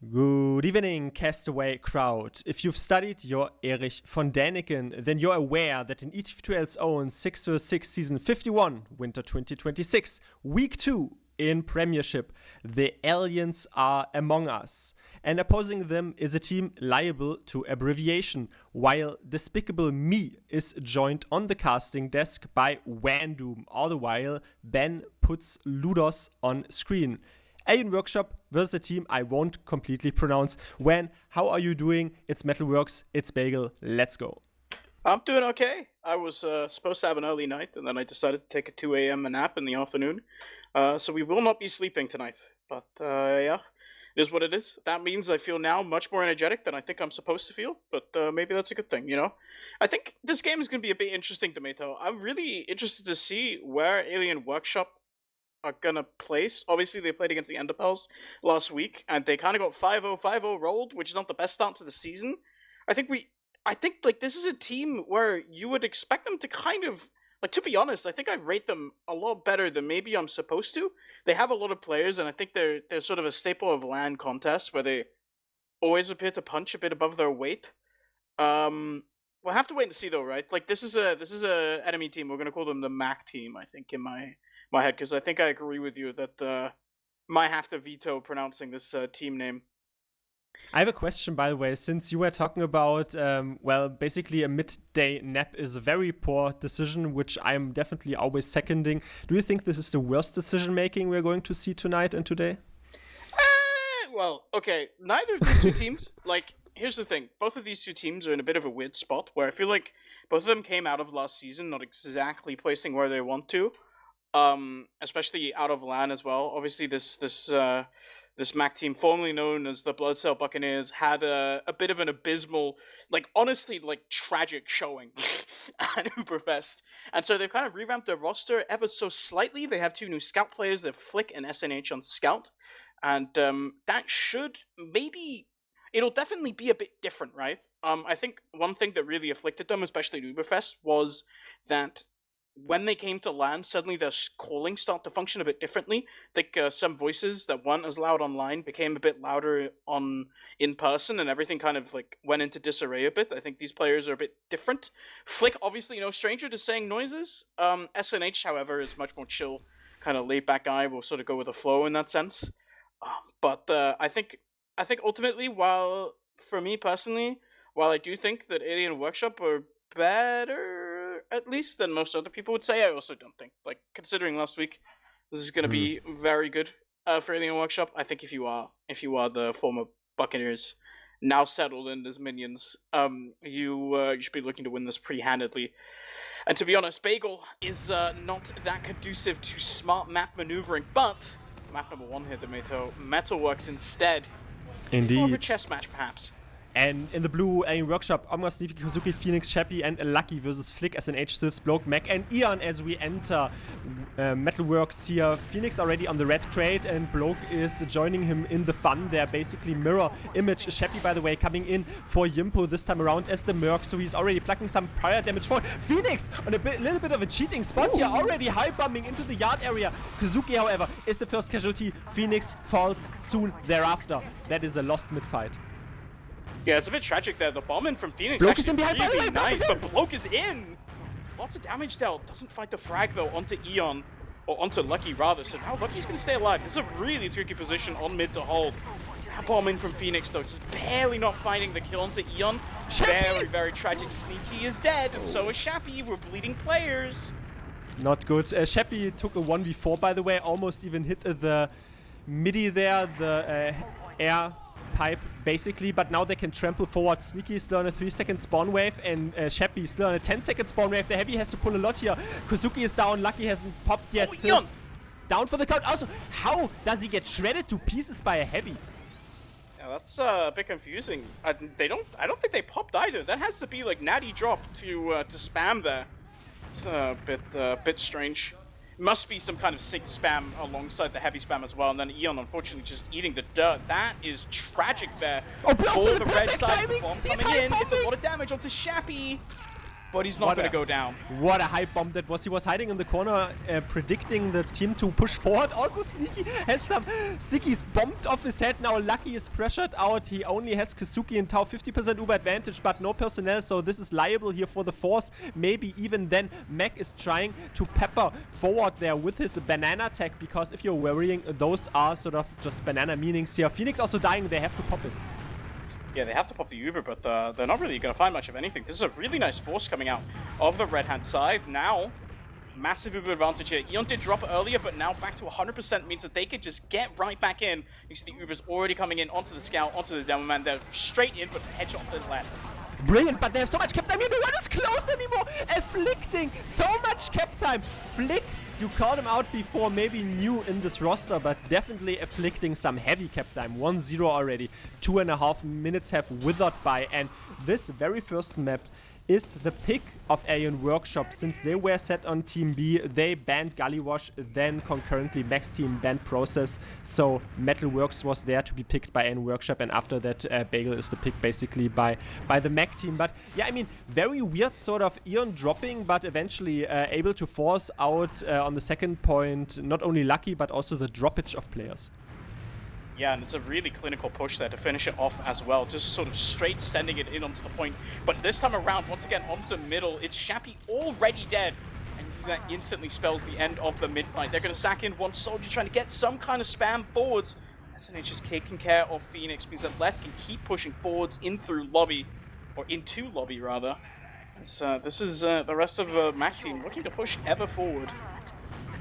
Good evening, Castaway crowd. If you've studied your Erich von Däniken, then you're aware that in ETF2L's own 6 vs 6 Season 51, Winter 2026, Week 2 in Premiership, the aliens are among us. And opposing them is a team liable to abbreviation, while Despicable Me is joined on the casting desk by Wandoom. All the while, Ben puts Ludos on screen. Alien Workshop versus a team I won't completely pronounce. Wan, how are you doing? It's Metalworks, it's Bagel, let's go. I'm doing okay. I was supposed to have an early night, and then I decided to take a 2 a.m. nap in the afternoon. So we will not be sleeping tonight. But yeah, it is what it is. That means I feel now much more energetic than I think I'm supposed to feel. But maybe that's a good thing, you know? I think this game is going to be a bit interesting to me, though. I'm really interested to see where Alien Workshop are gonna place. Obviously, they played against the Enderpels last week, and they kind of got 5-0 rolled, which is not the best start to the season. I think like this is a team where you would expect them to kind of, like, to be honest, I think I rate them a lot better than maybe I'm supposed to. They have a lot of players, and I think they're sort of a staple of LAN contests where they always appear to punch a bit above their weight. We'll have to wait and see, though, right? Like, this is a enemy team. We're gonna call them the Mac team, I think, in my head, because I think I agree with you that might have to veto pronouncing this team name. I have a question, by the way, since you were talking about, well, basically a midday nap is a very poor decision, which I'm definitely always seconding. Do you think this is the worst decision-making we're going to see tonight and today? Well, okay, neither of these two teams, like, here's the thing. Both of these two teams are in a bit of a weird spot, where I feel like both of them came out of last season not exactly placing where they want to. Especially out of LAN as well. Obviously, this Mac team, formerly known as the Blood Cell Buccaneers, had a bit of an abysmal, like, honestly, like, tragic showing at Uberfest. And so they've kind of revamped their roster ever so slightly. They have 2 new Scout players, they're Flick and SNH on Scout. And that should maybe... It'll definitely be a bit different, right? I think one thing that really afflicted them, especially at Uberfest, was that when they came to LAN, suddenly their calling started to function a bit differently. I think some voices that weren't as loud online became a bit louder in person, and everything kind of like went into disarray a bit. I think these players are a bit different. Flick, obviously no stranger to saying noises. SNH, however, is much more chill, kind of laid-back guy. Will sort of go with the flow in that sense. But I think ultimately, while for me personally, while I do think that Alien Workshop are better, at least, than most other people would say, I also don't think, like, considering last week, this is going to be very good for Alien Workshop. I think if you are the former Buccaneers, now settled in as minions, you should be looking to win this pretty handedly. And to be honest, Bagel is not that conducive to smart map maneuvering, but map number 1 here, the Metalworks instead. Indeed. More of a chess match, perhaps. And in the blue, Alien Workshop, Omar, Sneaky, Kazuki, Phoenix, Chappie, and Lucky versus Flick, SNH, Sylphs, Bloke, Mac, and Eon as we enter Metalworks here. Phoenix already on the red crate, and Bloke is joining him in the fun. They're basically mirror image. Chappie, by the way, coming in for Yimpo this time around as the Merc, so he's already plucking some prior damage for Phoenix on a little bit of a cheating spot here, already high bombing into the yard area. Kazuki, however, is the first casualty. Phoenix falls soon thereafter. That is a lost mid-fight. Yeah, it's a bit tragic there. The bomb in from Phoenix Bloke actually is in behind, really by the way, nice, but Bloke is in! Lots of damage there. Doesn't find the frag, though, onto Eon, or onto Lucky, rather. So now Lucky's going to stay alive. This is a really tricky position on mid to hold. That bomb in from Phoenix, though, just barely not finding the kill onto Eon. Very, very tragic. Sneaky is dead, and so is Chappie. We're bleeding players. Not good. Chappie took a 1v4, by the way, almost even hit the midi there, the air pipe, basically, but now they can trample forward. Sneaky is still on a 3-second spawn wave, and Chappie is still on a 10-second spawn wave. The Heavy has to pull a lot here. Kazuki is down, Lucky hasn't popped yet. Sylphs down for the count. Also, how does he get shredded to pieces by a Heavy? Yeah, that's a bit confusing. I don't think they popped either. That has to be like natty drop to spam there. It's a bit strange. Must be some kind of sig spam alongside the heavy spam as well, and then Eon unfortunately just eating the dirt. That is tragic there. Oh, for the red side timing. of the bomb coming in. It's a lot of damage onto Chappie. but he's not going to go down. What a hype bomb that was. He was hiding in the corner, predicting the team to push forward. Also, Sneaky has some stickies bombed off his head. Now Lucky is pressured out. He only has Kazuki and Tau 50% Uber advantage, but no personnel, so this is liable here for the Force. Maybe even then, Mac is trying to pepper forward there with his banana tech, because if you're worrying, those are sort of just banana meanings here. Phoenix also dying, they have to pop it. Yeah, they have to pop the Uber, but they're not really going to find much of anything. This is a really nice Force coming out of the red-hand side. Now, massive Uber advantage here. Eon did drop earlier, but now back to 100% means that they could just get right back in. You see the Uber's already coming in onto the Scout, onto the Demo Man. They're straight in, but headshot to the left. Brilliant, but they have so much cap time here. No one is close anymore. Afflicting, so much cap time. Flick, you called him out before, maybe new in this roster, but definitely afflicting some heavy cap time. 1-0 already. 2.5 minutes have withered by, and this very first map is the pick of Alien Workshop. Since they were set on Team B, they banned Gullywash, then concurrently Max Team banned Process, so Metalworks was there to be picked by Alien Workshop, and after that Bagel is the pick basically by the Mac Team. But yeah, I mean, very weird sort of Eon dropping, but eventually able to force out on the second point not only Lucky, but also the droppage of players. Yeah, and it's a really clinical push there to finish it off as well. Just sort of straight sending it in onto the point. But this time around, once again, onto the middle, it's Shappy already dead. And that instantly spells the end of the mid-fight. They're going to sack in one soldier, trying to get some kind of spam forwards. SNH is taking care of Phoenix, means that left can keep pushing forwards in through lobby. Or into lobby, rather. This is the rest of Mac Team looking to push ever forward.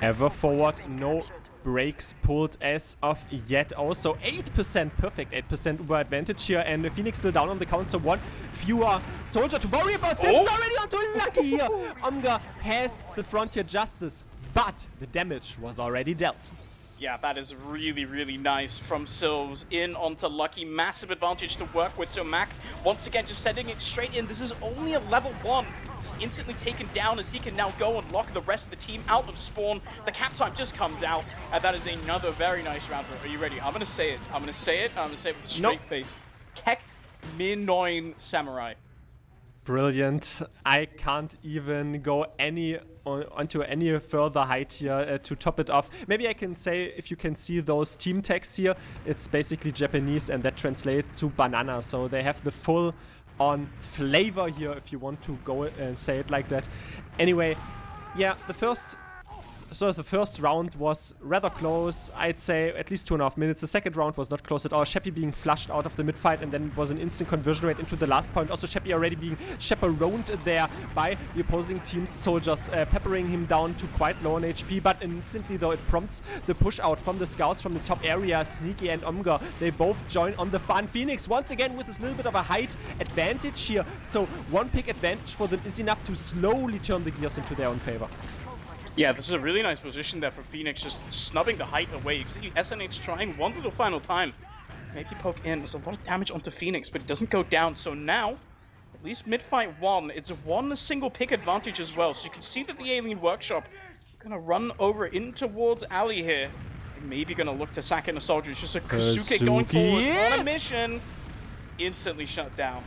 Ever forward, no breaks pulled as of yet. Also 8%, perfect 8% Uber advantage here, and Phoenix still down on the count, so one fewer soldier to worry about. Sips already onto Lucky here. Omga has the Frontier Justice, but the damage was already dealt. Yeah, that is really, really nice from Sylves in onto Lucky. Massive advantage to work with. So Mac, once again, just sending it straight in. This is only a level 1. Just instantly taken down as he can now go and lock the rest of the team out of spawn. The cap time just comes out, and that is another very nice round. Are you ready? I'm going to say it. I'm going to say it. I'm going to say it with a straight face. Kek minoin samurai. Brilliant. I can't even go onto any further height here to top it off. Maybe I can say, if you can see those team tags here, it's basically Japanese, and that translates to banana. So they have the full on flavor here, if you want to go and say it like that. Anyway, yeah, the first round was rather close. I'd say at least 2.5 minutes. The second round was not close at all. Sheppy being flushed out of the mid-fight, and then was an instant conversion rate into the last point. Also Sheppy already being chaperoned there by the opposing team's soldiers, peppering him down to quite low on HP, but instantly though it prompts the push out from the scouts from the top area. Sneaky and Omga, they both join on the fun. Phoenix once again with this little bit of a height advantage here, so one pick advantage for them is enough to slowly turn the gears into their own favor. Yeah, this is a really nice position there for Phoenix, just snubbing the height away. You see SNH trying one little final time. Maybe poke in. There's a lot of damage onto Phoenix, but it doesn't go down. So now, at least mid-fight 1, it's a single pick advantage as well. So you can see that the Alien Workshop going to run over in towards Ali here. Maybe going to look to sack in a soldier. It's just a Kazuki going forward on a mission. Instantly shut down.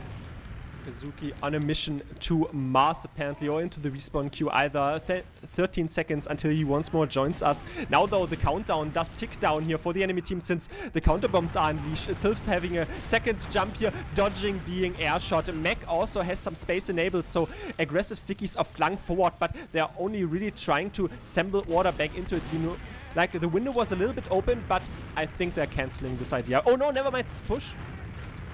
Kazuki on a mission to Mars, apparently, or into the respawn queue either. 13 seconds until he once more joins us. Now, though, the countdown does tick down here for the enemy team since the counter bombs are unleashed. Sylphs having a second jump here, dodging, being airshot. Mac also has some space enabled, so aggressive stickies are flung forward, but they're only really trying to assemble order back into it. You know, like, the window was a little bit open, but I think they're canceling this idea. Oh no, never mind, it's push.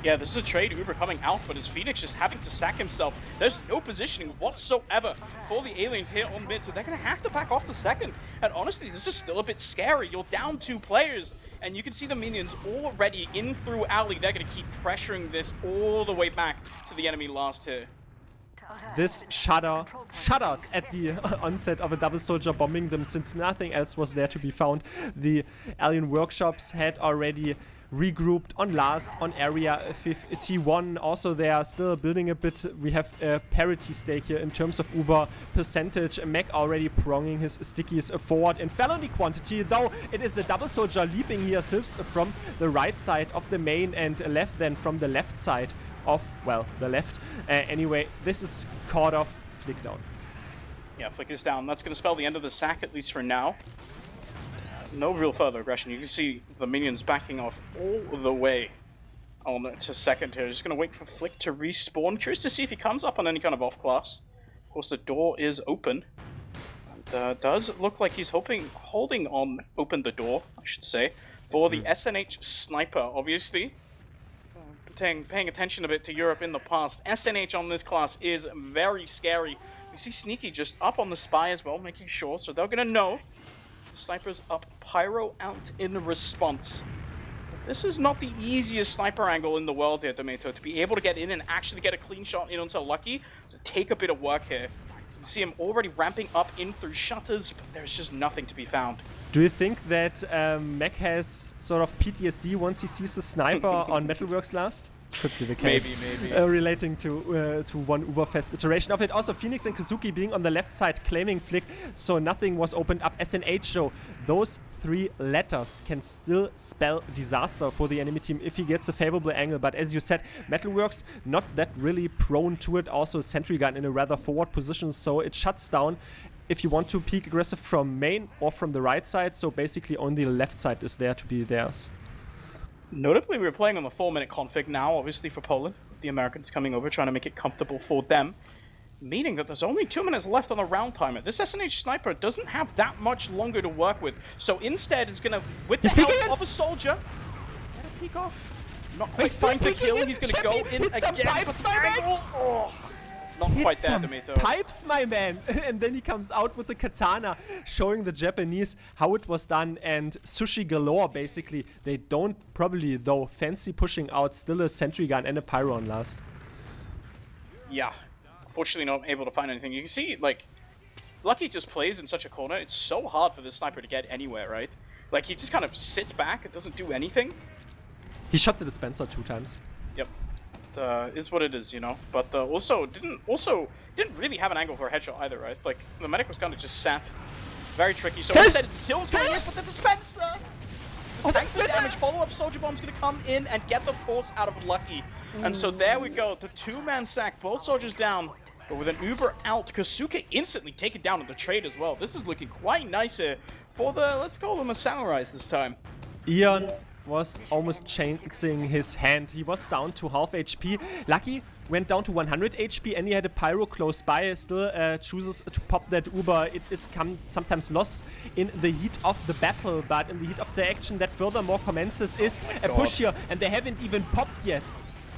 Yeah, this is a trade Uber coming out, but as Phoenix just having to sack himself, there's no positioning whatsoever for the aliens here on mid, so they're going to have to back off the second. And honestly, this is still a bit scary. You're down 2 players, and you can see the minions already in through alley. They're going to keep pressuring this all the way back to the enemy last here. This shuddered at the onset of a double soldier bombing them, since nothing else was there to be found. The Alien Workshops had already regrouped on area 51. Also, they are still building a bit. We have a parity stake here in terms of Uber percentage. Mac already pronging his stickies forward in felony quantity, though it is the double soldier leaping here. Sylphs from the right side of the main and left then from the left side of, well, the left. Anyway, this is caught off Flick down. Yeah, Flick is down. That's going to spell the end of the sack, at least for now. No real further aggression. You can see the minions backing off all the way on to second here. Just going to wait for Flick to respawn. Curious to see if he comes up on any kind of off-class. Of course, the door is open. And does look like he's holding on, open the door, I should say, for the SNH Sniper, obviously. Paying attention a bit to Europe in the past. SNH on this class is very scary. You see Sneaky just up on the spy as well, making sure, so they're gonna know. Sniper's up, Pyro out in response. This is not the easiest sniper angle in the world here, Tomato, to be able to get in and actually get a clean shot in onto Lucky. To take a bit of work here. You see him already ramping up in through shutters, but there's just nothing to be found. Do you think that Mac has sort of PTSD once he sees the sniper on Metalworks last? Could be the case. Maybe. Relating to one Uberfest iteration of it. Also, Phoenix and Kazuki being on the left side claiming Flick, so nothing was opened up. SNH, though, those 3 letters can still spell disaster for the enemy team if he gets a favorable angle. But as you said, Metalworks not that really prone to it. Also, Sentry Gun in a rather forward position, so it shuts down if you want to peek aggressive from main or from the right side. So basically, only the left side is there to be theirs. Notably, we're playing on the 4-minute config now, obviously for Poland. The Americans coming over, trying to make it comfortable for them. Meaning that there's only 2 minutes left on the round timer. This SNH Sniper doesn't have that much longer to work with. So instead, it's going to, with the help of a soldier, get a peek off. Not quite find the kill. He's going to go in again. Pipes, my man. Oh, not quite there, Demeto. Pipes, my man. And then he comes out with the katana, showing the Japanese how it was done. And sushi galore, basically. They don't probably, though, fancy pushing out still a sentry gun and a pyro on last. Yeah. Unfortunately, not able to find anything. You can see, like, Lucky just plays in such a corner. It's so hard for this sniper to get anywhere, right? Like, he just kind of sits back and doesn't do anything. He shot the dispenser 2 times. Yep. Is what it is, you know. But also didn't really have an angle for a headshot either, right? Like, the medic was kind of just sat. Very tricky. So instead it's still going with the dispenser. Oh, that's the damage. Follow-up Soldier Bomb's going to come in and get the force out of Lucky. And so there we go. The 2-man sack. Both soldiers down. But with an Uber out, Kasuke instantly taken down in the trade as well. This is looking quite nice here for the, let's call them a samurais this time. Ian was almost changing his hand. He was down to half HP. Lucky went down to 100 HP and he had a pyro close by. Still chooses to pop that Uber. It is sometimes lost in the heat of the battle, but in the heat of the action that furthermore commences is a push here, and they haven't even popped yet.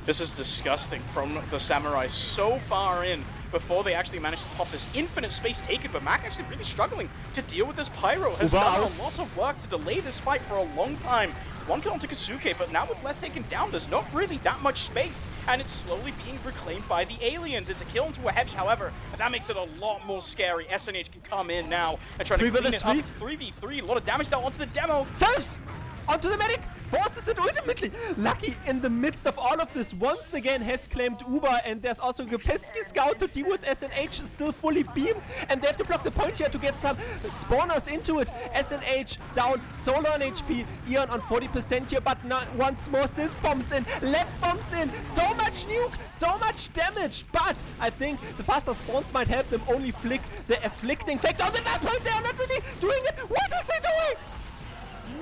This is disgusting from the samurai so far in before they actually managed to pop this infinite space taken, but Mac actually really struggling to deal with this pyro. Has done a lot of work to delay this fight for a long time. 1 kill onto Kasuke, but now with Leth taken down, there's not really that much space, and it's slowly being reclaimed by the aliens. It's a kill into a heavy, however, and that makes it a lot more scary. SNH can come in now and try to clean it up. It's 3v3, a lot of damage down onto the demo. Serves! Onto the medic! Forces it ultimately! Lucky in the midst of all of this once again has claimed Uber, and there's also a pesky scout to deal with. SNH still fully beamed, and they have to block the point here to get some spawners into it. SNH down, solo on HP, Ion on 40% here, but not once more. Sylphs bombs in, left bombs in, so much nuke, so much damage, but I think the faster spawns might help them only flick the afflicting factor. On the last point, they are not really doing it. What is he doing?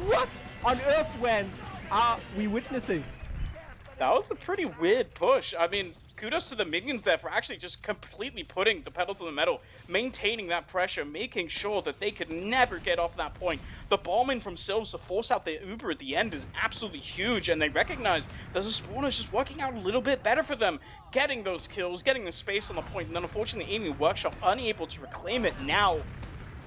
What on earth, when are we witnessing? That was a pretty weird push. I mean, kudos to the minions there for actually just completely putting the pedal to the metal, maintaining that pressure, making sure that they could never get off that point. The bomb in from Sylphs to force out the Uber at the end is absolutely huge, and they recognize that the spawners just working out a little bit better for them, getting those kills, getting the space on the point, and then unfortunately Alien Workshop unable to reclaim it now.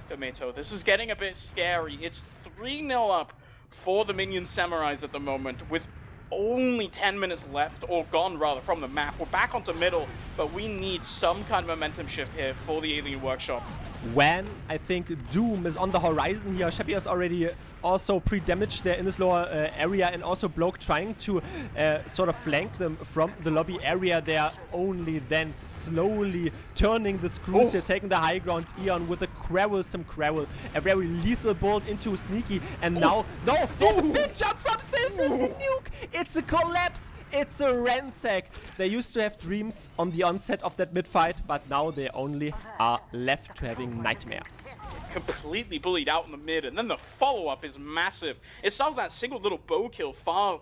Tomato, this is getting a bit scary. It's 3-0 up for the Minion Samurais at the moment, with only 10 minutes left, or gone rather, from the map. We're back onto middle, but we need some kind of momentum shift here for the Alien Workshop. When I think Doom is on the horizon here, Sheppy has already also pre-damaged there in this lower area, and also Bloke trying to sort of flank them from the lobby area. They are only then slowly turning the screws here, taking the high ground. Eon with a quarrelsome quarrel, a very lethal bolt into Sneaky, and now, no, there's a big jump from Sylphs, it's a nuke, it's a collapse. it's a ransack. They used to have dreams on the onset of that mid-fight, but now they only are left to having nightmares. Completely bullied out in the mid, and then the follow-up is massive. It's all that single little bow kill far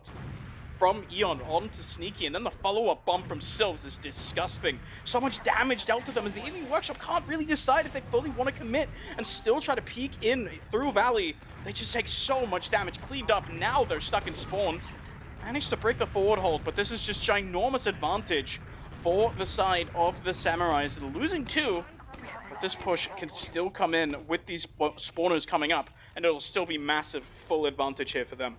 from Eon onto Sneaky, and then the follow-up bomb from Sylvs is disgusting. So much damage dealt to them as the Alien Workshop can't really decide if they fully want to commit and still try to peek in through Valley. They just take so much damage. Cleaned up, now they're stuck in spawn. Managed to break the forward hold, but this is just ginormous advantage for the side of the Samurais. They're losing 2, but this push can still come in with these spawners coming up, and it'll still be massive full advantage here for them.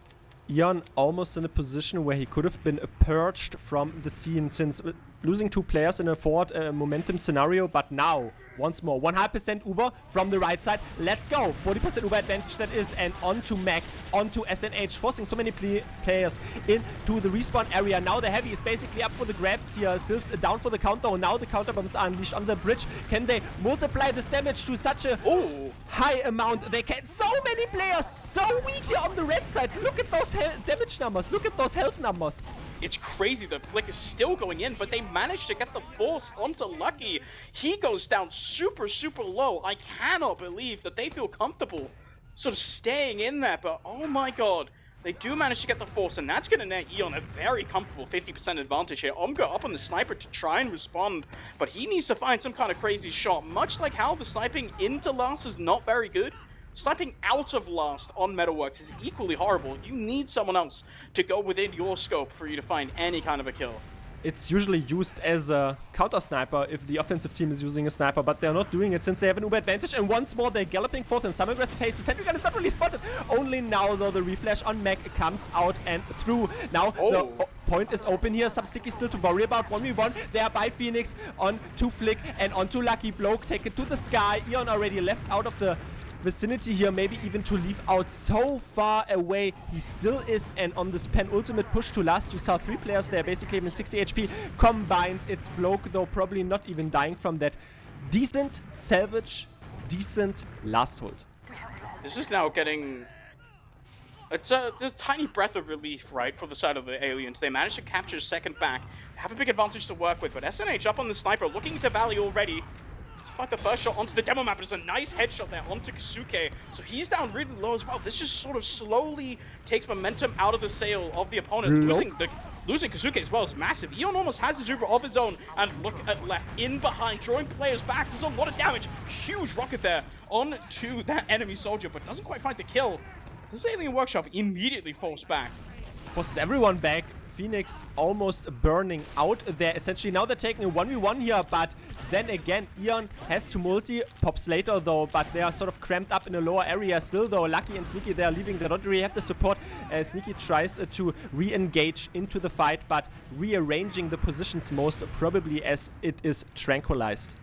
Eon almost in a position where he could have been purged from the scene, since losing 2 players in a forward momentum scenario, but now, once more, 100% Uber from the right side. Let's go! 40% Uber advantage that is, and onto Mac, onto SNH, forcing so many players into the respawn area. Now the Heavy is basically up for the grabs here. Sylvs down for the counter, now the counter bombs are unleashed on the bridge. Can they multiply this damage to such a high amount? They can. So many players, so weak here on the red side. Look at those damage numbers, look at those health numbers. It's crazy, the flick is still going in, but they managed to get the force onto Lucky. He goes down super, super low. I cannot believe that they feel comfortable sort of staying in there, but oh my god. They do manage to get the force, and that's going to net Eon a very comfortable 50% advantage here. Omga up on the sniper to try and respond, but he needs to find some kind of crazy shot. Much like how the sniping into last is not very good, sniping out of last on Metalworks is equally horrible. You need someone else to go within your scope for you to find any kind of a kill. It's usually used as a counter sniper if the offensive team is using a sniper, but they're not doing it since they have an Uber advantage. And once more, they're galloping forth in some aggressive haste. The sentry gun is not really spotted. Only now, though, the reflash on Mac comes out and through. Now the point is open here. Substicky still to worry about. 1v1 there by Phoenix on to Flick and on to Lucky. Bloke taken to the sky. Eon already left out of the vicinity here, maybe even to leave out so far away. He still is, and on this penultimate push to last, you saw 3 players there, basically even 60 HP combined. It's Bloke, though, probably not even dying from that. Decent salvage, decent last hold. This is now getting... It's a tiny breath of relief, right, for the side of the Aliens. They managed to capture second back, have a big advantage to work with, but SNH up on the sniper, looking to Valley already. Fight the first shot onto the demo map. There's a nice headshot there onto Kasuke. So he's down really low as well. This just sort of slowly takes momentum out of the sail of the opponent. Losing Kasuke as well is massive. Eon almost has the Jupiter of his own. And look at left, in behind, drawing players back. There's a lot of damage. Huge rocket there onto that enemy soldier, but doesn't quite find the kill. This Alien Workshop immediately falls back. Forces everyone back. Phoenix almost burning out there. Essentially, now they're taking a 1v1 here, but then again, Eon has to multi. Pops later, though, but they are sort of cramped up in a lower area still, though. Lucky and Sneaky, they are leaving. They don't really have the support. Sneaky tries to re-engage into the fight, but rearranging the positions most probably as it is tranquilized.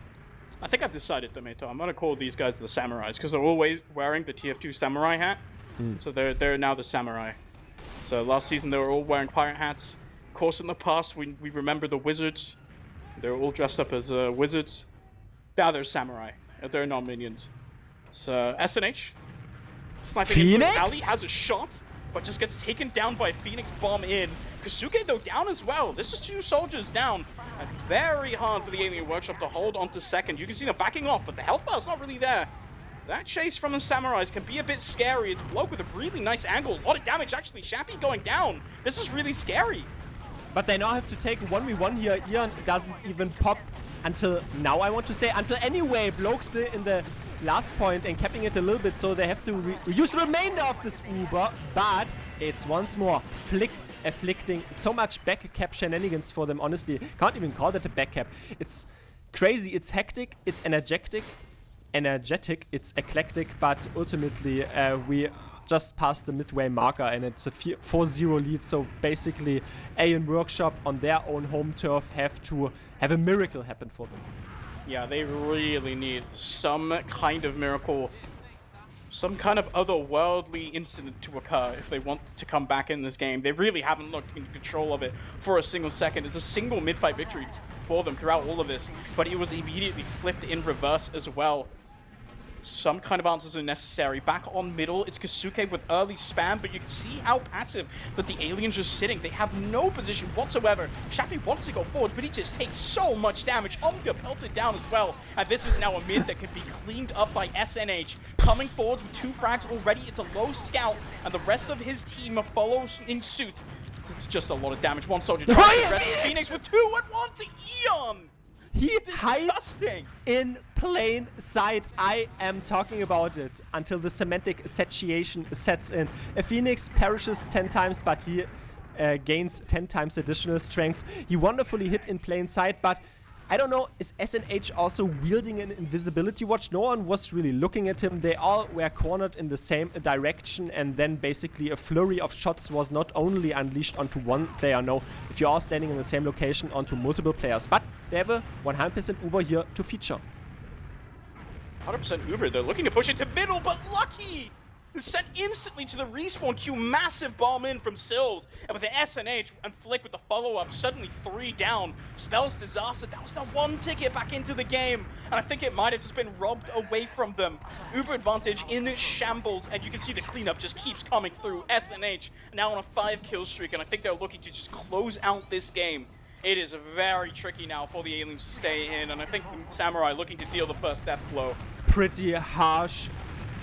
I think I've decided, Tomato. I'm going to call these guys the Samurais, because they're always wearing the TF2 Samurai hat. So they're now the Samurai. So last season they were all wearing pirate hats. Of course, in the past we remember the wizards. They were all dressed up as wizards. Now they're samurai. They're not minions. So SNH sniping into Valley, has a shot, but just gets taken down by Phoenix bomb in. Kasuke though down as well. This is 2 soldiers down. And very hard for the Alien Workshop to hold on to second. You can see them backing off, but the health bar's not really there. That chase from the Samurais can be a bit scary. It's Bloke with a really nice angle. A lot of damage, actually. Shappy going down. This is really scary. But they now have to take 1v1 here. Eon doesn't even pop until now, I want to say. Until anyway, Bloke still in the last point and capping it a little bit, so they have to use the remainder of this Uber. But it's once more Flick afflicting so much back cap shenanigans for them, honestly. Can't even call that a back cap. It's crazy. It's hectic. It's energetic, it's eclectic, but ultimately we just passed the midway marker and it's a 4-0 lead. So basically Alien Workshop on their own home turf have to have a miracle happen for them. Yeah, they really need some kind of miracle, some kind of otherworldly incident to occur if they want to come back in this game. They really haven't looked in control of it for a single second. It's a single mid-fight victory for them throughout all of this, but it was immediately flipped in reverse as well. Some kind of answers are necessary. Back on middle, it's Kasuke with early spam, but you can see how passive that the aliens are sitting. They have no position whatsoever. Shappy wants to go forward, but he just takes so much damage. Omga pelted down as well, and this is now a mid that can be cleaned up by SNH. Coming forward with 2 frags already, it's a low scout, and the rest of his team follows in suit. It's just a lot of damage. 1 soldier tries to rest Phoenix with 2 at once to Eon! He hides in plain sight. I am talking about it until the semantic satiation sets in. A Phoenix perishes 10 times, but he gains 10 times additional strength. He wonderfully hit in plain sight, but I don't know, is SNH also wielding an invisibility watch? No one was really looking at him. They all were cornered in the same direction, and then basically a flurry of shots was not only unleashed onto one player, no, if you're all standing in the same location, onto multiple players. But they have a 100% Uber here to feature. 100% Uber, they're looking to push it to middle, but Lucky is sent instantly to the respawn queue. Massive bomb in from Sills, and with the SNH and Flick with the follow-up, suddenly 3 down. Spells disaster, that was the 1 ticket back into the game, and I think it might have just been robbed away from them. Uber advantage in shambles, and you can see the cleanup just keeps coming through. SNH now on a 5 kill streak, and I think they're looking to just close out this game. It is very tricky now for the aliens to stay in, and I think Samurai looking to deal the first death blow. Pretty harsh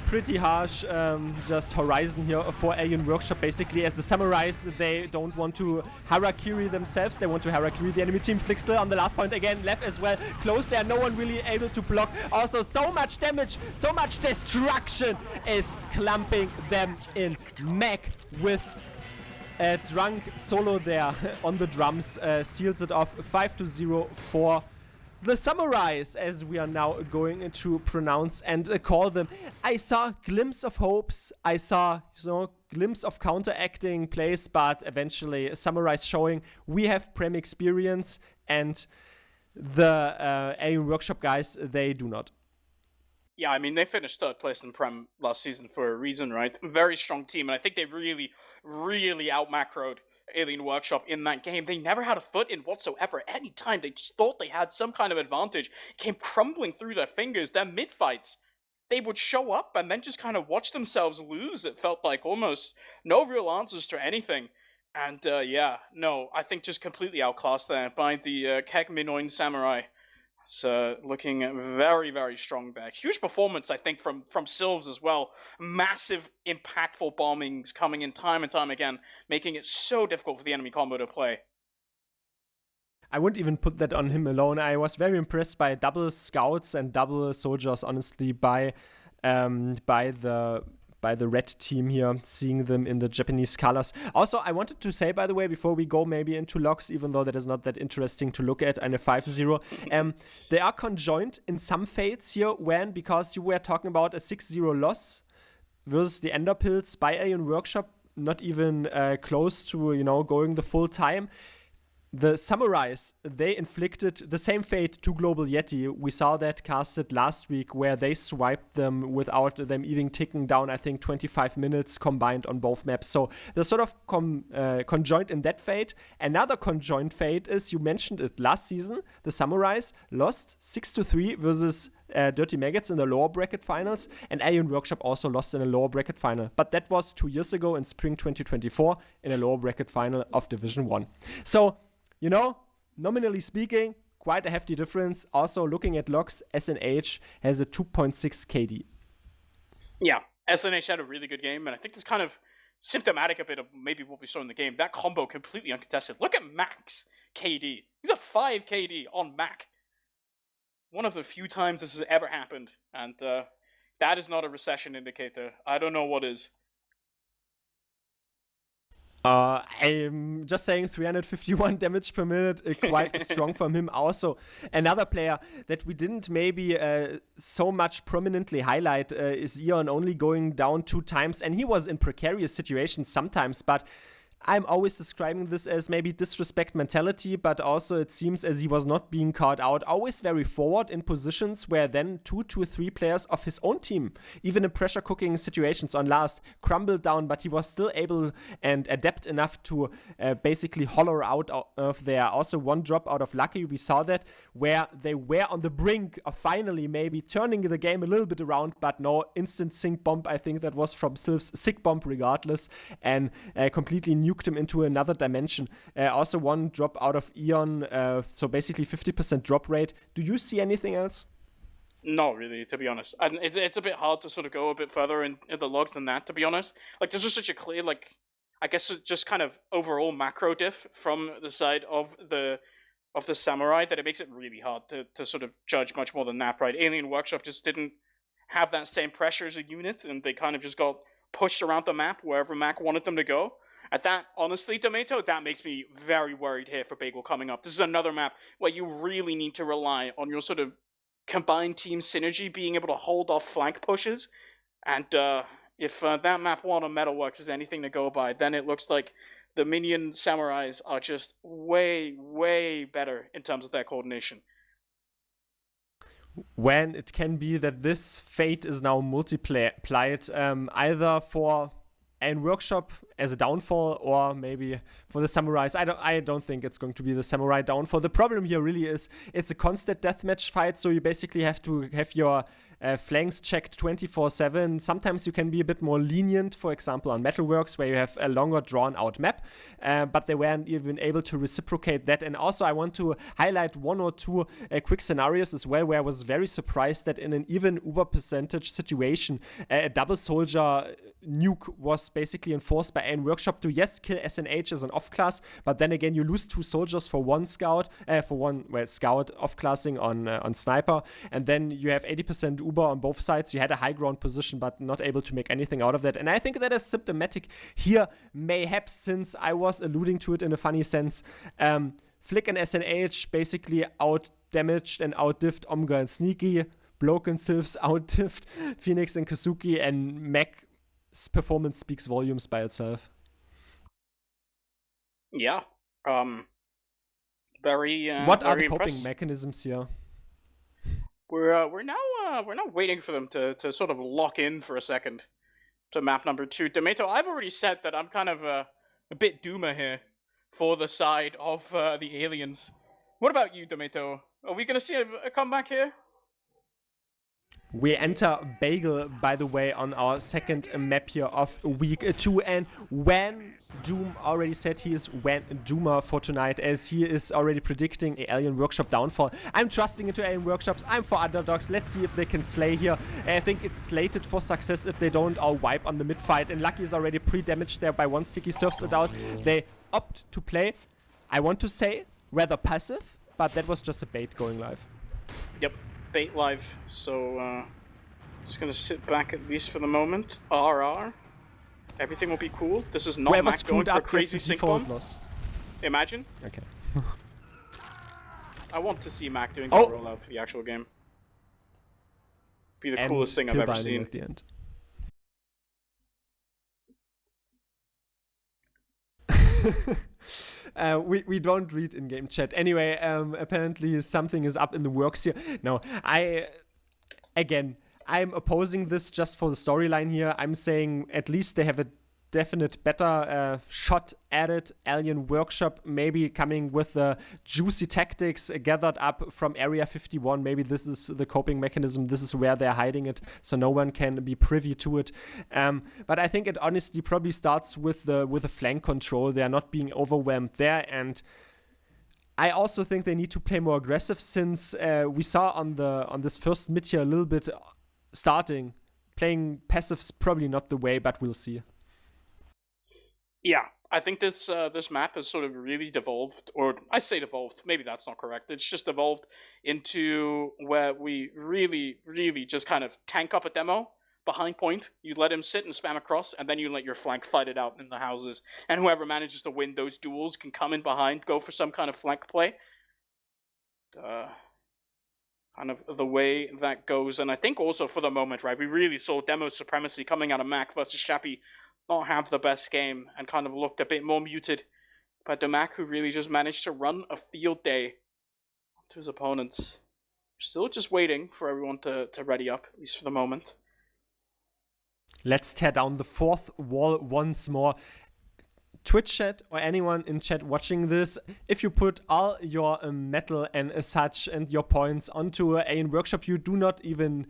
just horizon here for Alien Workshop, basically, as the Samurais, they don't want to harakiri themselves, they want to harakiri the enemy team. Flick still on the last point again, left as well, close there, no one really able to block. Also so much damage, so much destruction is clumping them in. Mac with a drunk solo there on the drums seals it off. 5-0 for the Samurais, as we are now going to pronounce and call them. I saw glimpse of hopes. I saw glimpse of counteracting plays, but eventually Samurais showing we have Prem experience, and the Alien Workshop guys, they do not. Yeah, I mean, they finished 3rd place in Prem last season for a reason, right? Very strong team, and I think they really, really out-macroed Alien Workshop in that game. They never had a foot in whatsoever. Anytime they just thought they had some kind of advantage, it came crumbling through their fingers. Their mid-fights, they would show up and then just kind of watch themselves lose. It felt like almost no real answers to anything. And I think just completely outclassed there by the Keg Minoin Samurai. So looking very, very strong there. Huge performance, I think, from Sylves as well. Massive, impactful bombings coming in time and time again, making it so difficult for the enemy combo to play. I wouldn't even put that on him alone. I was very impressed by double scouts and double soldiers, honestly, by the red team here, seeing them in the Japanese colors. Also, I wanted to say, by the way, before we go maybe into logs, even though that is not that interesting to look at, and a 5-0, they are conjoined in some fates here, because you were talking about a 6-0 loss versus the Enderpills by Alien Workshop, not even close to, going the full time. The Samurais, they inflicted the same fate to Global Yeti. We saw that casted last week, where they swiped them without them even ticking down, I think, 25 minutes combined on both maps. So they're sort of conjoined in that fate. Another conjoined fate is, you mentioned it last season, the Samurais lost 6-3 versus Dirty Maggots in the lower bracket finals, and Alien Workshop also lost in a lower bracket final. But that was 2 years ago in spring 2024 in a lower bracket final of Division 1. So, nominally speaking, quite a hefty difference. Also, looking at logs, SNH has a 2.6 KD. Yeah, SNH had a really good game, and I think this kind of symptomatic a bit of maybe what we saw in the game. That combo completely uncontested. Look at Mac's KD. He's a 5 KD on Mac. One of the few times this has ever happened, and that is not a recession indicator. I don't know what is. I'm just saying 351 damage per minute, quite strong from him. Also, another player that we didn't maybe so much prominently highlight is Eon, only going down 2 times, and he was in precarious situations sometimes, but I'm always describing this as maybe disrespect mentality, but also it seems as he was not being caught out, always very forward in positions where then 2 to 3 players of his own team, even in pressure cooking situations on last, crumbled down, but he was still able and adept enough to basically hollow out of there. Also, one drop out of Lucky, we saw that, where they were on the brink of finally maybe turning the game a little bit around, but no, instant sync bomb, I think that was from Sylph's sick bomb regardless, and completely nuked him into another dimension. Also one drop out of Eon, so basically 50% drop rate. Do you see anything else? No, really, to be honest. And it's a bit hard to sort of go a bit further in the logs than that, to be honest. Like, there's just such a clear, like, I guess just kind of overall macro diff from the side of the Samurai that it makes it really hard to sort of judge much more than that, right? Alien Workshop just didn't have that same pressure as a unit, and they kind of just got pushed around the map wherever Mac wanted them to go. At that, honestly, Tomato, that makes me very worried here for Bagel coming up. This is another map where you really need to rely on your sort of combined team synergy, being able to hold off flank pushes. And if that map 1 on Metalworks is anything to go by, then it looks like the minion Samurais are just way, way better in terms of their coordination. When it can be that this fate is now multiplied, either for an Workshop as a downfall, or maybe for the Samurais. I don't think it's going to be the Samurai downfall. The problem here really is it's a constant deathmatch fight, so you basically have to have your flanks checked 24/7. Sometimes you can be a bit more lenient, for example, on Metalworks, where you have a longer drawn-out map, but they weren't even able to reciprocate that. And also, I want to highlight 1 or 2 quick scenarios as well, where I was very surprised that in an even uber percentage situation, a double soldier nuke was basically enforced by an Workshop to, yes, kill SNH as an off-class, but then again, you lose 2 soldiers for one scout, scout off-classing on sniper, and then you have 80% Uber on both sides. You had a high ground position, but not able to make anything out of that. And I think that is symptomatic here, mayhaps, since I was alluding to it in a funny sense. Flick and SNH basically out-damaged and out-diffed Omega and Sneaky. Bloke and Sylphs out-diffed Phoenix and Kazuki, and Mac's performance speaks volumes by itself. Yeah. Very What very are the coping impressed. mechanisms here? We're now waiting for them to sort of lock in for a second to map number 2. Tomato, I've already said that I'm kind of a bit doomer here for the side of the aliens. What about you, Tomato? Are we gonna see a comeback here? We enter Bagel, by the way, on our second map here of week 2, and when Doom already said he is Doomer for tonight, as he is already predicting a Alien Workshop downfall. I'm trusting into Alien Workshops. I'm for underdogs. Let's see if they can slay here. I think it's slated for success if they don't all wipe on the mid fight, and Lucky is already pre-damaged there by 1 sticky. Surfs it out. They opt to play, I want to say, rather passive, but that was just a bait going live. Yep. Bait live, so just gonna sit back at least for the moment. RR. Everything will be cool. This is not Mac going for a crazy sync bomb. Loss. Imagine. Okay. I want to see Mac doing the rollout for the actual game. Be the coolest thing I've ever seen. At the end. We don't read in-game chat. Anyway, apparently something is up in the works here. No, I'm opposing this just for the storyline here. I'm saying at least they have a definite better shot at it. Alien Workshop maybe coming with the juicy tactics gathered up from Area 51. Maybe this is the coping mechanism. This is where they're hiding it, so no one can be privy to it. But I think it honestly probably starts with the flank control. They're not being overwhelmed there, and I also think they need to play more aggressive, since we saw on this first mid here a little bit starting. Playing passive's probably not the way, but we'll see. Yeah, I think this map has sort of really devolved, or I say devolved, maybe that's not correct. It's just evolved into where we really, really just kind of tank up a demo behind point. You let him sit and spam across, and then you let your flank fight it out in the houses. And whoever manages to win those duels can come in behind, go for some kind of flank play. Kind of the way that goes. And I think also for the moment, right, we really saw demo supremacy coming out of Mac versus Shappy not have the best game and kind of looked a bit more muted. But Domak, who really just managed to run a field day to his opponents. Still just waiting for everyone to ready up, at least for the moment. Let's tear down the fourth wall once more. Twitch chat or anyone in chat watching this, if you put all your metal and such and your points onto Alien Workshop, you do not even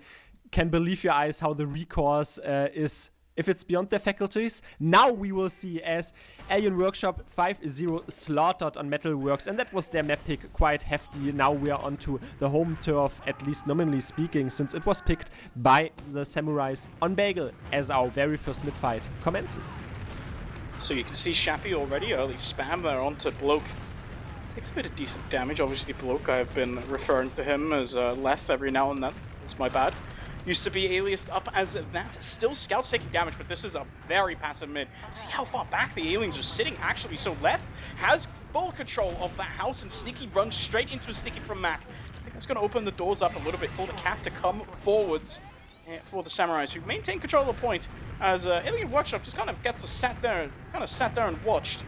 can believe your eyes how the recourse is, if it's beyond their faculties. Now we will see as Alien Workshop 5-0 slaughtered on Metalworks, and that was their map pick, quite hefty. Now we are onto the home turf, at least nominally speaking, since it was picked by the Samurais on Bagel as our very first mid-fight commences. So you can see Shappy already early spam there onto Bloke. Takes a bit of decent damage. Obviously Bloke, I've been referring to him as Leth every now and then. It's my bad. Used to be aliased up as that. Still Scout's taking damage, but this is a very passive mid. See how far back the aliens are sitting, actually. So Leth has full control of that house, and Sneaky runs straight into a sticky from Mac. I think that's going to open the doors up a little bit for the cap to come forwards for the Samurais, who maintain control of the point, as Alien Workshop just kind of sat there and watched.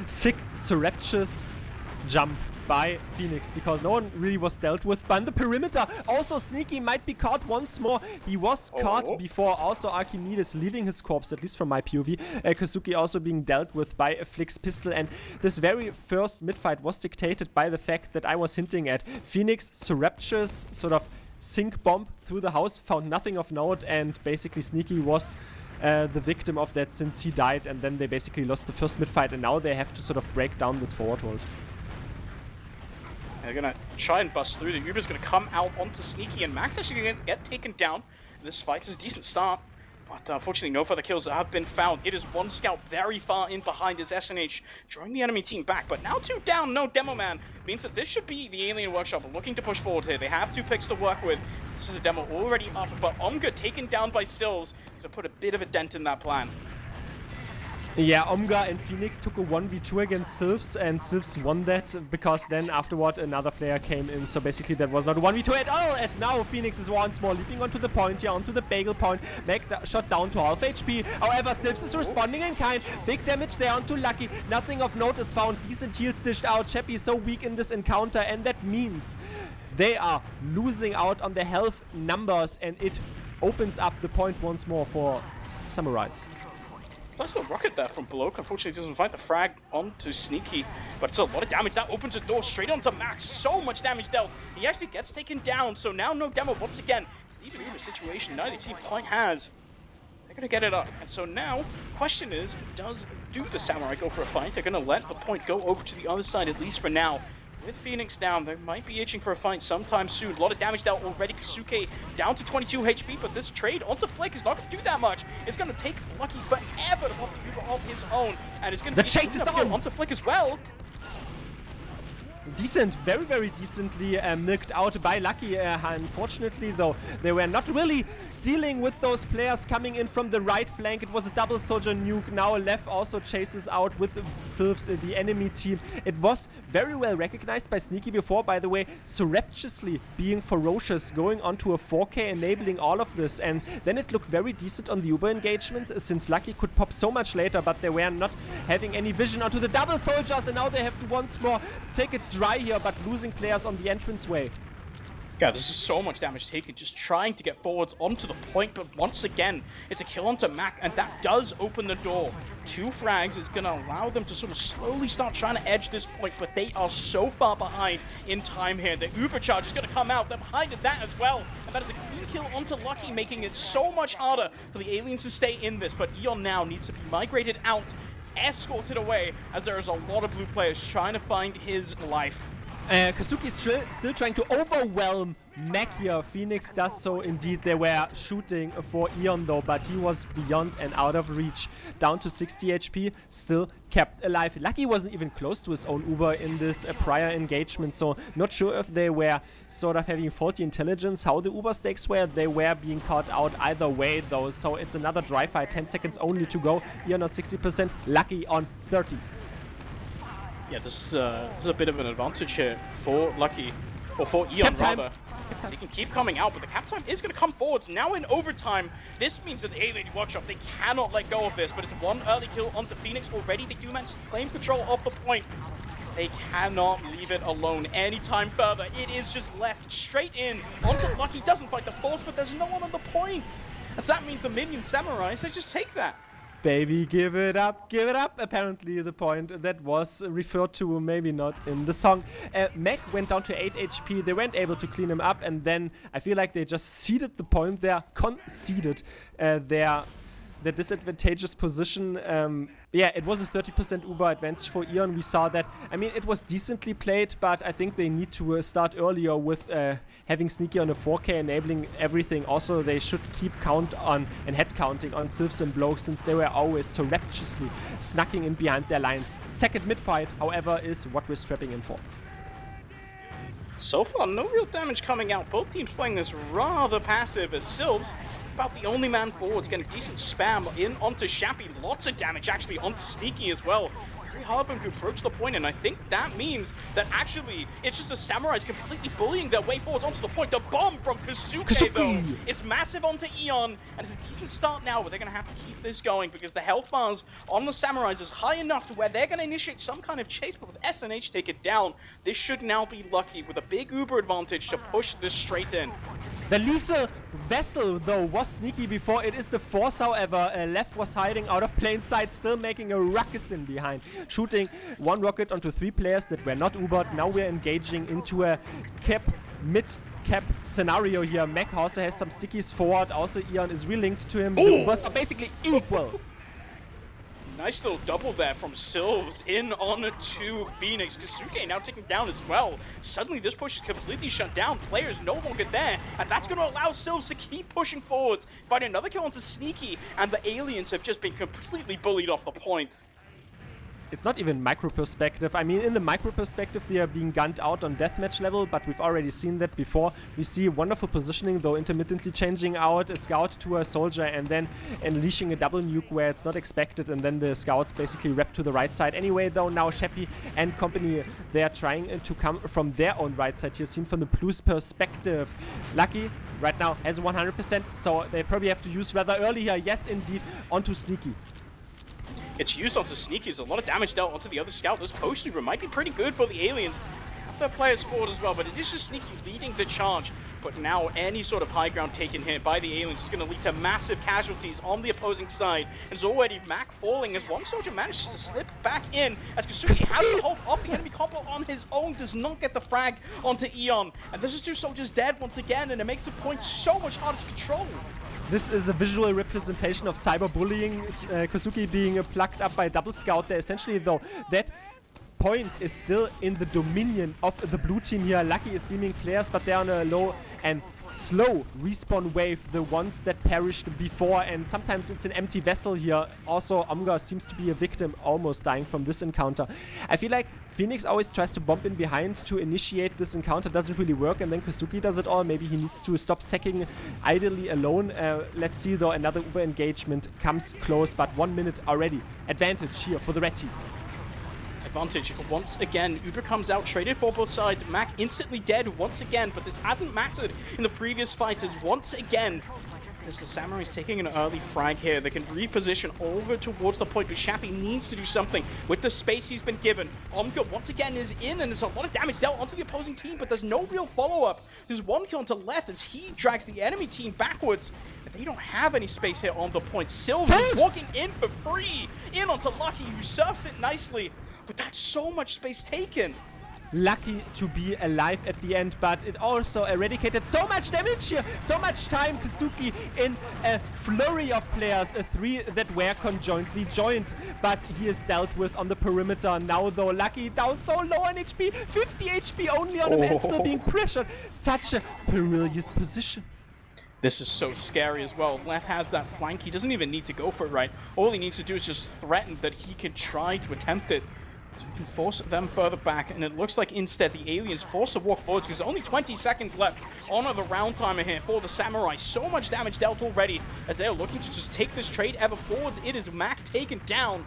Sick, surreptitious jump by Phoenix, because no one really was dealt with. But in the perimeter, also Sneaky might be caught once more. He was caught before, also Archimedes leaving his corpse, at least from my POV. Kazuki also being dealt with by a Flick's pistol, and this very first mid-fight was dictated by the fact that I was hinting at. Phoenix, surreptitious, sort of sink bomb through the house, found nothing of note, and basically Sneaky was the victim of that since he died, and then they basically lost the first mid-fight, and now they have to sort of break down this forward hold. They're gonna try and bust through. The Uber's gonna come out onto Sneaky, and Max actually gonna get taken down. This fight is a decent start, but unfortunately no further kills have been found. It is one scout very far in behind his SNH, drawing the enemy team back, but now 2 down, no Demo Man. Means that this should be the Alien Workshop looking to push forward here. They have 2 picks to work with. This is a demo already up, but Omga taken down by Sills to put a bit of a dent in that plan. Yeah, Omga and Phoenix took a 1v2 against Sylphs, and Sylphs won that because then afterward another player came in. So basically that was not a 1v2 at all. And now Phoenix is once more leaping onto the point here, onto the Bagel point. Meg shot down to half HP. However, Sylphs is responding in kind. Big damage there onto Lucky. Nothing of note is found. Decent heals dished out. Chappie so weak in this encounter, and that means they are losing out on their health numbers, and it opens up the point once more for Samurais. Nice little rocket there from Bloke. Unfortunately, doesn't find the frag onto Sneaky, but it's a lot of damage. That opens the door straight onto Max. So much damage dealt. He actually gets taken down, so now no demo once again. It's an even situation. Neither team quite has. They're going to get it up. And so now, question is, do the Samurai go for a fight? They're going to let the point go over to the other side, at least for now. With Phoenix down, they might be itching for a fight sometime soon. A lot of damage dealt already. Kasuke down to 22 HP, but this trade onto Flick is not going to do that much. It's going to take Lucky forever to pop the Uber of his own, and it's going to be chase is on onto Flick as well. Decent, very, very decently milked out by Lucky. Unfortunately, though, they were not really dealing with those players coming in from the right flank. It was a double soldier nuke. Now Lev also chases out with Sylphs the enemy team. It was very well recognized by Sneaky before, by the way, surreptitiously being ferocious, going onto a 4K, enabling all of this. And then it looked very decent on the Uber engagement, since Lucky could pop so much later, but they were not having any vision onto the double soldiers, and now they have to once more take it dry here, but losing players on the entranceway. Yeah, this is so much damage taken, just trying to get forwards onto the point, but once again, it's a kill onto Mac, and that does open the door. 2 frags is going to allow them to sort of slowly start trying to edge this point, but they are so far behind in time here. The Uber charge is going to come out, they're behind that as well, and that is a clean kill onto Lucky, making it so much harder for the aliens to stay in this, but Eon now needs to be migrated out, escorted away, as there is a lot of blue players trying to find his life. Kazuki is still trying to overwhelm Mac here. Phoenix does so indeed. They were shooting for Eon though, but he was beyond and out of reach. Down to 60 HP, still kept alive. Lucky wasn't even close to his own Uber in this prior engagement, so not sure if they were sort of having faulty intelligence, how the Uber stakes were. They were being caught out either way though, so it's another dry fight. 10 seconds only to go. Eon on 60%, Lucky on 30%. Yeah, this is a bit of an advantage here for Lucky, or for Eon rather. He can keep coming out, but the cap time is going to come forwards. Now in overtime, this means that the A-Lady Workshop, they cannot let go of this, but it's one early kill onto Phoenix already. They do manage to claim control of the point. They cannot leave it alone anytime further. It is just left straight in onto Lucky. Doesn't fight the force, but there's no one on the point. And so that means the minion samurais, they just take that. Baby, give it up, apparently the point that was referred to, maybe not in the song. Mac went down to 8 HP, they weren't able to clean him up, and then I feel like they just ceded the point there, conceded their disadvantageous position. Yeah, it was a 30% Uber advantage for Eon. We saw that. I mean, it was decently played, but I think they need to start earlier with having Sneaky on a 4K, enabling everything. Also, they should keep count on and head counting on Sylphs and Bloke, since they were always surreptitiously snacking in behind their lines. Second mid-fight, however, is what we're strapping in for. So far, no real damage coming out. Both teams playing this rather passive as Sylphs, about the only man forwards, getting decent spam in onto Shappy. Lots of damage actually onto Sneaky as well. Very hard for him to approach the point, and I think that means that actually it's just the Samurais completely bullying their way forwards onto the point. The bomb from Kazuke though is massive onto Eon, and it's a decent start now, but they're going to have to keep this going because the health bars on the Samurais is high enough to where they're going to initiate some kind of chase, but with SNH take it down, this should now be Lucky with a big Uber advantage to push this straight in. The lethal vessel, though, was Sneaky before. It is the Force, however. Left was hiding out of plain sight, still making a ruckus in behind. Shooting one rocket onto 3 players that were not Ubered. Now we're engaging into a mid-cap scenario here. Mac also has some stickies forward. Also, Eon is relinked to him. The Ubers are basically equal. Nice little double there from Sylphs in on to Phoenix. Kasuke now taken down as well. Suddenly this push is completely shut down. Players no longer there, and that's going to allow Sylphs to keep pushing forwards. Find another kill onto Sneaky, and the aliens have just been completely bullied off the point. It's not even micro perspective. I mean, in the micro perspective, they are being gunned out on deathmatch level, but we've already seen that before. We see wonderful positioning, though, intermittently changing out a scout to a soldier and then unleashing a double nuke where it's not expected, and then the scouts basically wrap to the right side. Anyway, though, now Shappy and company, they are trying to come from their own right side here, seen from the Blues perspective. Lucky right now has 100%, so they probably have to use rather early here. Yes, indeed, onto Sneaky. It's used onto Sneaky. There's a lot of damage dealt onto the other scout. This potion room might be pretty good for the aliens. Have their players forward as well, but it is just Sneaky leading the charge. But now any sort of high ground taken here by the aliens is going to lead to massive casualties on the opposing side. It's already Mac falling as one soldier manages to slip back in as Kasuke has to hold off the enemy combo on his own, does not get the frag onto Eon. And there's just 2 soldiers dead once again, and it makes the point so much harder to control. This is a visual representation of cyberbullying. Kosuke being plucked up by a double scout there. Essentially, though, that point is still in the dominion of the blue team here. Lucky is beaming players, but they're on a low and slow respawn wave, the ones that perished before, and sometimes it's an empty vessel here. Also, Omga seems to be a victim, almost dying from this encounter. I feel like Phoenix always tries to bomb in behind to initiate this encounter, doesn't really work, and then Kosuke does it all. Maybe he needs to stop sacking idly alone. Let's see, though, another Uber engagement comes close, but 1 minute already. Advantage here for the red team. Advantage once again. Uber comes out, traded for both sides. Mac instantly dead once again, but this hasn't mattered in the previous fight as once again, as the Samurai's taking an early frag here. They can reposition over towards the point, but Shappy needs to do something with the space he's been given. Omga once again is in, and there's a lot of damage dealt onto the opposing team, but there's no real follow-up. There's one kill onto Leth as he drags the enemy team backwards, and they don't have any space here on the point. Silver walking in for free, in onto Lucky, who surfs it nicely. But that's so much space taken. Lucky to be alive at the end, but it also eradicated so much damage here, so much time. Kazuki in a flurry of players, 3 that were conjointly joined, but he is dealt with on the perimeter. Now though, Lucky down so low on HP, 50 HP only on a man still being pressured. Such a perilous position. This is so scary as well. Leth has that flank. He doesn't even need to go for it, right? All he needs to do is just threaten that he can try to attempt it. So we can force them further back, and it looks like instead the aliens force to walk forwards because only 20 seconds left on the round timer here for the Samurai. So much damage dealt already as they're looking to just take this trade ever forwards. It is Mac taken down.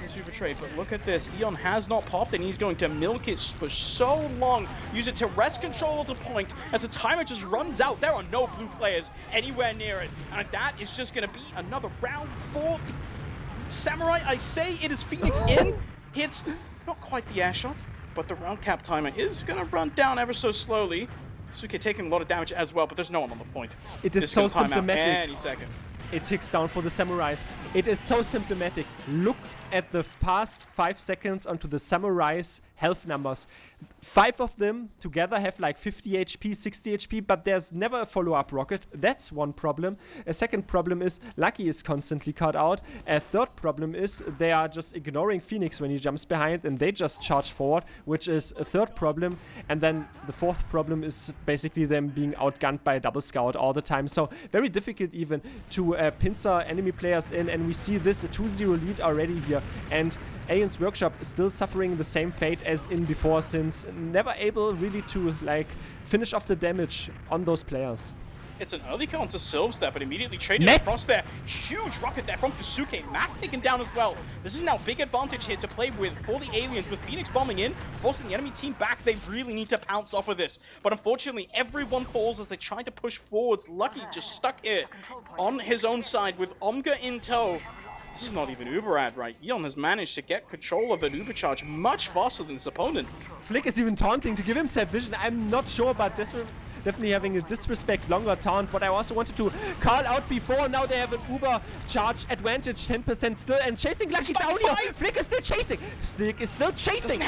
this Uber trade, but look at this. Eon has not popped, and he's going to milk it for so long. Use it to wrest control of the point as the timer just runs out. There are no blue players anywhere near it, and that is just going to be another round for the Samurai. I say it is Phoenix in. Hits not quite the air shot, but the round cap timer is going to run down ever so slowly. Suke taking a lot of damage as well, but there's no one on the point. It is so symptomatic. Any second. It ticks down for the Samurais. It is so symptomatic. Look at the past 5 seconds onto the Samurais' health numbers. 5 of them together have like 50 HP, 60 HP, but there's never a follow-up rocket. That's one problem. A second problem is Lucky is constantly cut out. A third problem is they are just ignoring Phoenix when he jumps behind and they just charge forward, which is a third problem. And then the fourth problem is basically them being outgunned by a double scout all the time. So very difficult even to pincer enemy players in, and we see this a 2-0 lead already here. And Alien's Workshop is still suffering the same fate as in before, since never able really to like finish off the damage on those players. It's an early kill onto Sylves there, but immediately traded across there. Huge rocket there from Kasuke. Mac taken down as well. This is now big advantage here to play with for the Aliens, with Phoenix bombing in, forcing the enemy team back. They really need to pounce off of this. But unfortunately, everyone falls as they try to push forwards. Lucky just stuck here on his own side with Omga in tow. This is not even Uber ad, right? Eon has managed to get control of an Uber charge much faster than his opponent. Flick is even taunting to give himself vision. I'm not sure, but this will definitely having a disrespect longer taunt. What I also wanted to call out before, now they have an Uber charge advantage, 10% still, and chasing Lucky down here. Flick is still chasing. Flick is still chasing.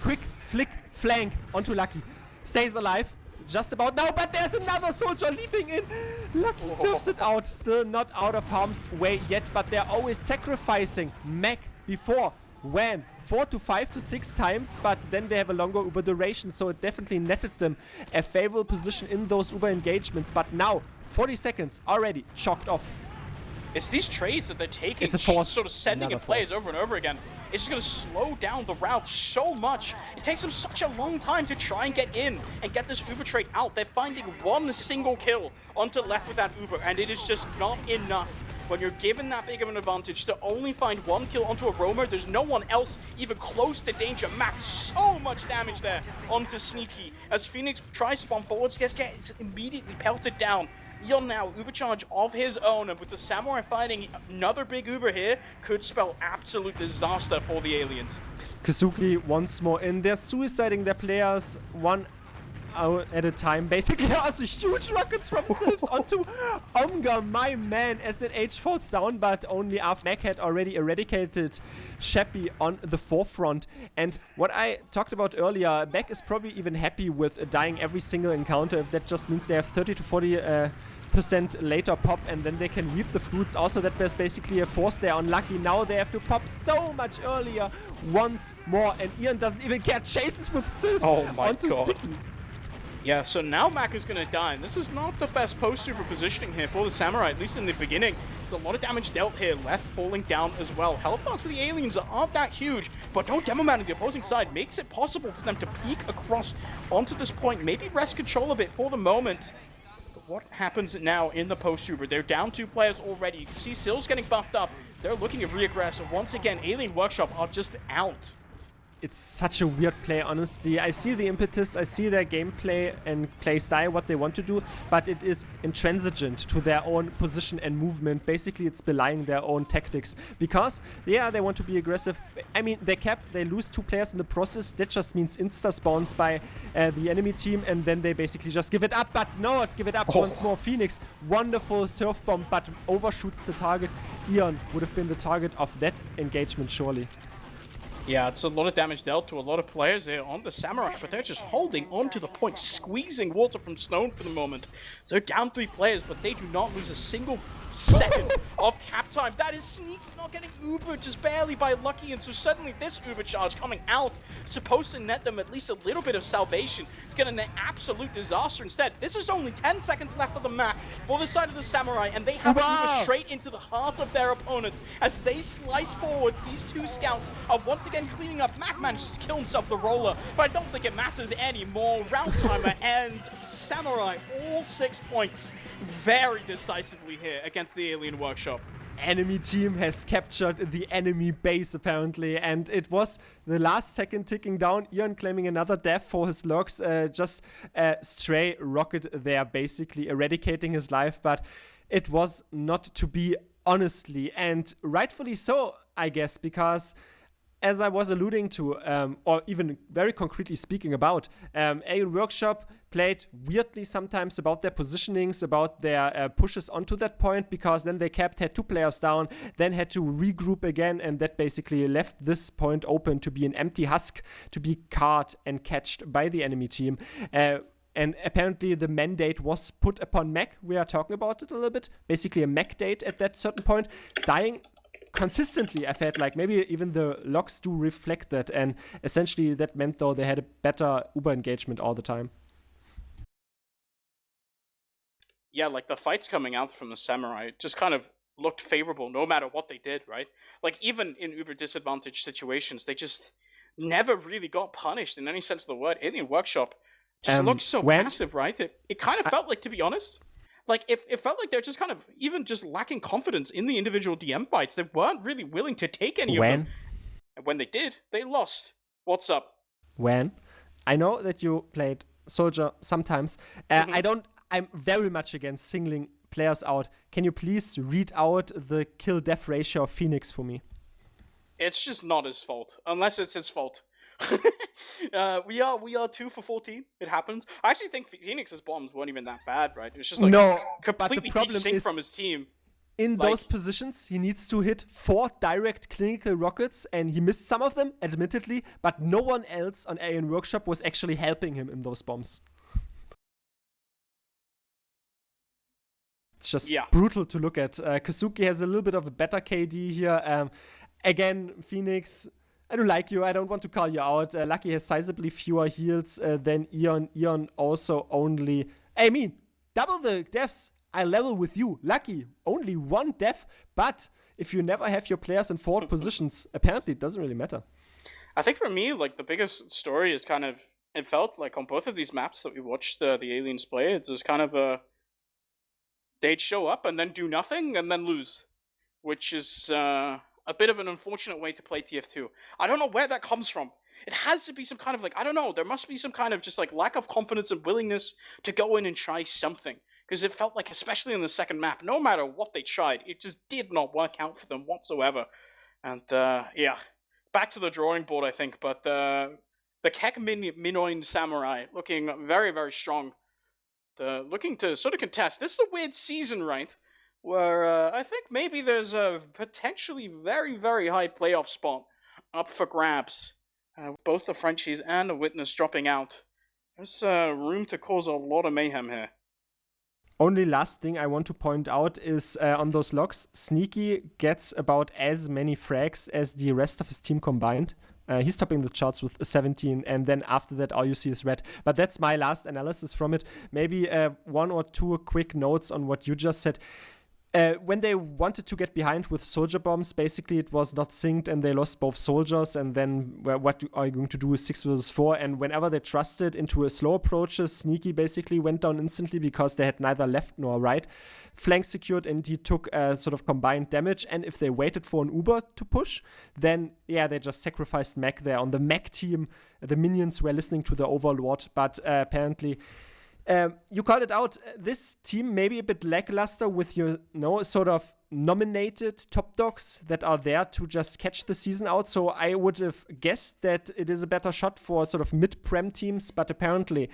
Quick Flick flank onto Lucky. Stays alive. Just about now, but there's another soldier leaping in. Lucky surfs it out. Still not out of harm's way yet, but they're always sacrificing Mac before. When? 4 to 5 to 6 times, but then they have a longer Uber duration, so it definitely netted them a favorable position in those Uber engagements. But now, 40 seconds already chalked off. It's these trades that they're taking, it's a force. Sort of sending in plays over and over again. It's just going to slow down the route so much. It takes them such a long time to try and get in and get this Uber trade out. They're finding one single kill onto left with that Uber, and it is just not enough. When you're given that big of an advantage to only find one kill onto a roamer, there's no one else even close to danger. Max, so much damage there onto Sneaky. As Phoenix tries to spawn forwards, gets immediately pelted down. Eon now, Uber charge of his own, and with the Samurai finding another big Uber here, could spell absolute disaster for the Aliens. Kazuki once more in. They're suiciding their players one hour at a time. Basically, also huge rockets from Sylves onto Omga, my man, as SNH falls down, but only after Mac had already eradicated Sheppy on the forefront. And what I talked about earlier, Beck is probably even happy with dying every single encounter, if that just means they have 30 to 40% later pop, and then they can reap the fruits. Also, that there's basically a force there on Lucky. Now they have to pop so much earlier once more, and Ian doesn't even get chases with Sylves onto Stickies. Yeah, so now Mac is going to die, and this is not the best post-super positioning here for the Samurai, at least in the beginning. There's a lot of damage dealt here, left falling down as well. Health bars for the Aliens aren't that huge, but no Demo Man on the opposing side makes it possible for them to peek across onto this point, maybe wrest control of it for the moment. But what happens now in the post-super? They're down 2 players already. You can see Sylves getting buffed up. They're looking to re-aggress. Once again, Alien Workshop are just out. It's such a weird play, honestly. I see the impetus, I see their gameplay and play style, what they want to do, but it is intransigent to their own position and movement. Basically, it's belying their own tactics. Because, yeah, they want to be aggressive. I mean, they lose 2 players in the process. That just means insta-spawns by the enemy team, and then they basically just give it up. But no, give it up once more. Phoenix, wonderful surf bomb, but overshoots the target. Eon would have been the target of that engagement, surely. Yeah, it's a lot of damage dealt to a lot of players here on the Samurai, but they're just holding on to the point, squeezing water from Stone for the moment. So they're down 3 players, but they do not lose a single second of cap time. That is Sneaky not getting Ubered just barely by Lucky, and so suddenly this Uber charge coming out, supposed to net them at least a little bit of salvation. It's going to net absolute disaster instead. This is only 10 seconds left of the map for the side of the Samurai, and they have Uber straight into the heart of their opponents. As they slice forward, these 2 scouts are once again cleaning up. Mac manages to kill himself the roller, but I don't think it matters anymore. Round timer ends. Samurai all 6 points very decisively here against the Alien Workshop. enemy team has captured the enemy base, apparently, and it was the last second ticking down. Ian claiming another death for his logs, just a stray rocket there, basically eradicating his life, but it was not to be, honestly, and rightfully so, I guess, because as I was alluding to, or even very concretely speaking about, Alien Workshop played weirdly sometimes about their positionings, about their pushes onto that point, because then they had 2 players down, then had to regroup again, and that basically left this point open to be an empty husk, to be caught and catched by the enemy team. And apparently the mandate was put upon Mac. We are talking about it a little bit. Basically a Mac date at that certain point. Dying consistently, I felt like maybe even the logs do reflect that, and essentially that meant though they had a better Uber engagement all the time. Yeah, like the fights coming out from the Samurai just kind of looked favorable no matter what they did, right? Like even in Uber disadvantaged situations, they just never really got punished in any sense of the word. Alien Workshop just looked so passive, right? It kind of felt like, to be honest, like it felt like they're just kind of even just lacking confidence in the individual DM fights. They weren't really willing to take any of them. And when they did, they lost. What's up? I know that you played Soldier sometimes. I'm very much against singling players out. Can you please read out the kill-death ratio of Phoenix for me? It's just not his fault, unless it's his fault. We are 2 for 14. It happens. I actually think Phoenix's bombs weren't even that bad, right? It was just like completely desynced from his team. In those positions, he needs to hit 4 direct clinical rockets, and he missed some of them, admittedly, but no one else on Alien Workshop was actually helping him in those bombs. It's just brutal to look at. Kazuki has a little bit of a better KD here. Again, Phoenix, I don't like you. I don't want to call you out. Lucky has sizably fewer heals than Eon. Eon also only... I mean, double the deaths. I level with you. Lucky, only 1 death. But if you never have your players in forward positions, apparently it doesn't really matter. I think for me, like, the biggest story is kind of... It felt like on both of these maps that we watched the aliens play, it's just kind of a... They'd show up and then do nothing and then lose. Which is... a bit of an unfortunate way to play TF2. I don't know where that comes from. It has to be some kind of, like, I don't know, there must be some kind of just, like, lack of confidence and willingness to go in and try something. Because it felt like, especially in the second map, no matter what they tried, it just did not work out for them whatsoever. And, yeah, back to the drawing board, I think. But the Keck Minoin Samurai looking very, very strong. Looking to sort of contest. This is a weird season, right? Where I think maybe there's a potentially very, very high playoff spot up for grabs. Both the Frenchies and the Witness dropping out. There's room to cause a lot of mayhem here. Only last thing I want to point out is on those logs, Sneaky gets about as many frags as the rest of his team combined. He's topping the charts with 17, and then after that, all you see is red. But that's my last analysis from it. Maybe 1 or 2 quick notes on what you just said. When they wanted to get behind with soldier bombs, basically it was not synced and they lost both soldiers, and then what are you going to do with 6 versus 4? And whenever they trusted into a slow approaches, Sneaky basically went down instantly because they had neither left nor right flank secured, and he took sort of combined damage. And if they waited for an Uber to push, then they just sacrificed Mac there. On the Mac team, the minions were listening to the Overlord, but apparently... you called it out. This team may be a bit lackluster with your, sort of nominated top dogs that are there to just catch the season out. So I would have guessed that it is a better shot for sort of mid-prem teams, but apparently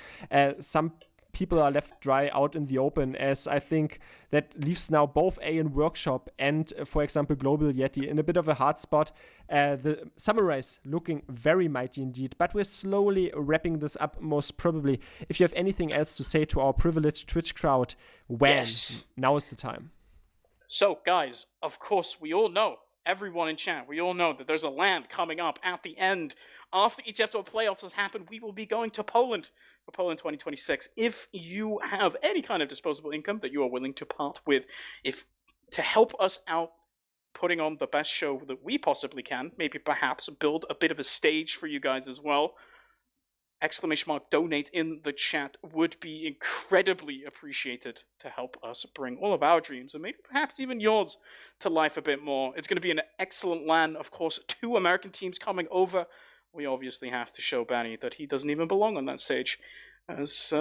some people are left dry out in the open, as I think that leaves now both Alien Workshop and, for example, Global Yeti in a bit of a hard spot. The Samurais looking very mighty indeed, but we're slowly wrapping this up most probably. If you have anything else to say to our privileged Twitch crowd, now is the time. So, guys, of course, we all know, everyone in chat, we all know that there's a land coming up at the end. After ETF2L playoffs has happened, we will be going to Poland for Poland 2026. If you have any kind of disposable income that you are willing to part with, to help us out putting on the best show that we possibly can, maybe perhaps build a bit of a stage for you guys as well, !donate in the chat would be incredibly appreciated to help us bring all of our dreams and maybe perhaps even yours to life a bit more. It's going to be an excellent LAN. Of course, 2 American teams coming over. We obviously have to show Banny that he doesn't even belong on that stage. As,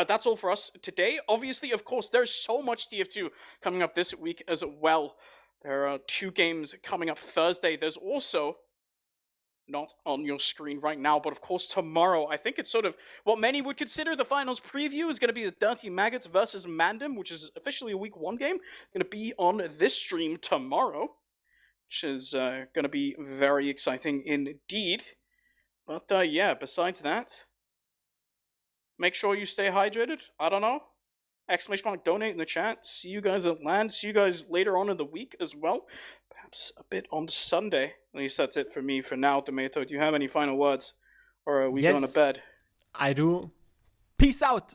that's all for us today. Obviously, of course, there's so much TF2 coming up this week as well. There are 2 games coming up Thursday. There's also, not on your screen right now, but of course tomorrow, I think it's sort of what many would consider the finals preview is going to be the Dirty Maggots versus Mandem, which is officially a week 1 game. Going to be on this stream tomorrow, which is going to be very exciting indeed. But yeah, besides that, make sure you stay hydrated. I don't know. !donate in the chat. See you guys at LAN. See you guys later on in the week as well. Perhaps a bit on Sunday. At least that's it for me for now. Tomato, do you have any final words? Or are we going to bed? I do. Peace out.